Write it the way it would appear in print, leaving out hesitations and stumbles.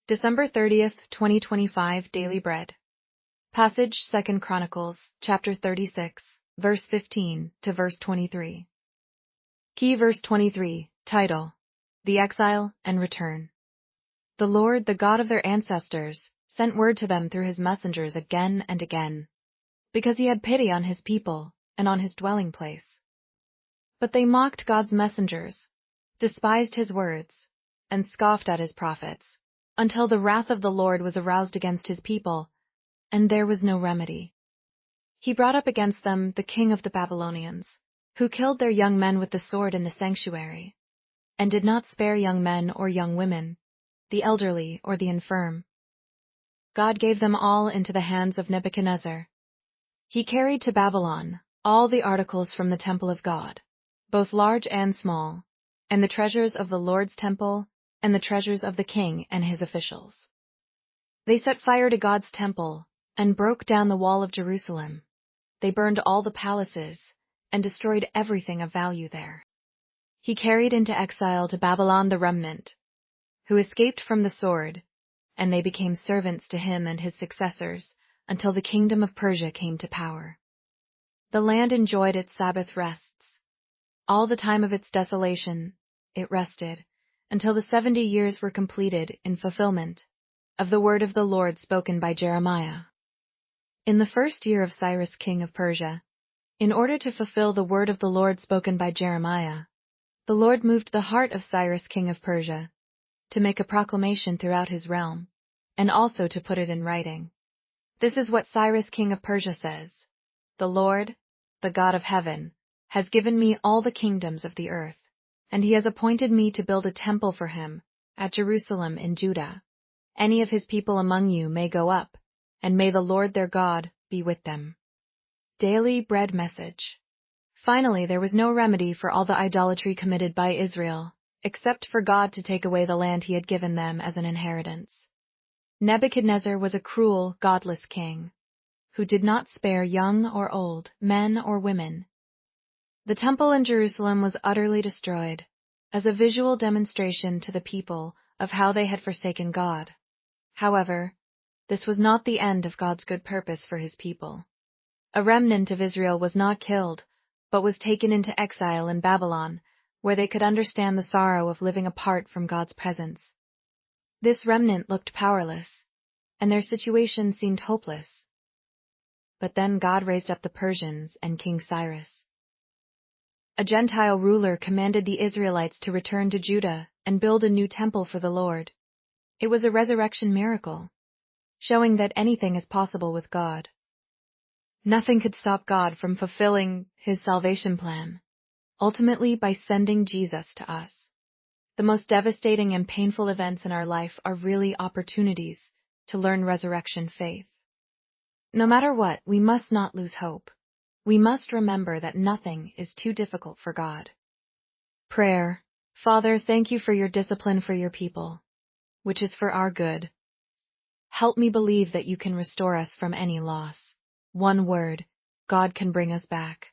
December 30th, 2025 Daily Bread. Passage 2 Chronicles, chapter 36, verse 15 to verse 23. Key verse 23, title, The Exile and Return. The Lord, the God of their ancestors, sent word to them through his messengers again and again, because he had pity on his people and on his dwelling place. But they mocked God's messengers, despised his words, and scoffed at his prophets, until the wrath of the Lord was aroused against his people, and there was no remedy. He brought up against them the king of the Babylonians, who killed their young men with the sword in the sanctuary, and did not spare young men or young women, the elderly or the infirm. God gave them all into the hands of Nebuchadnezzar. He carried to Babylon all the articles from the temple of God, both large and small, and the treasures of the Lord's temple, and the treasures of the king and his officials. They set fire to God's temple and broke down the wall of Jerusalem. They burned all the palaces and destroyed everything of value there. He carried into exile to Babylon the remnant, who escaped from the sword, and they became servants to him and his successors until the kingdom of Persia came to power. The land enjoyed its Sabbath rests. All the time of its desolation, it rested, until the 70 years were completed in fulfillment of the word of the Lord spoken by Jeremiah. In the first year of Cyrus king of Persia, in order to fulfill the word of the Lord spoken by Jeremiah, the Lord moved the heart of Cyrus king of Persia to make a proclamation throughout his realm, and also to put it in writing. This is what Cyrus king of Persia says: The Lord, the God of heaven, has given me all the kingdoms of the earth, and he has appointed me to build a temple for him at Jerusalem in Judah. Any of his people among you may go up, and may the Lord their God be with them. Daily Bread Message. Finally, there was no remedy for all the idolatry committed by Israel, except for God to take away the land he had given them as an inheritance. Nebuchadnezzar was a cruel, godless king, who did not spare young or old, men or women. The temple in Jerusalem was utterly destroyed, as a visual demonstration to the people of how they had forsaken God. However, this was not the end of God's good purpose for his people. A remnant of Israel was not killed, but was taken into exile in Babylon, where they could understand the sorrow of living apart from God's presence. This remnant looked powerless, and their situation seemed hopeless. But then God raised up the Persians and King Cyrus. A Gentile ruler commanded the Israelites to return to Judah and build a new temple for the Lord. It was a resurrection miracle, showing that anything is possible with God. Nothing could stop God from fulfilling his salvation plan, ultimately by sending Jesus to us. The most devastating and painful events in our life are really opportunities to learn resurrection faith. No matter what, we must not lose hope. We must remember that nothing is too difficult for God. Prayer. Father, thank you for your discipline for your people, which is for our good. Help me believe that you can restore us from any loss. One word, God can bring us back.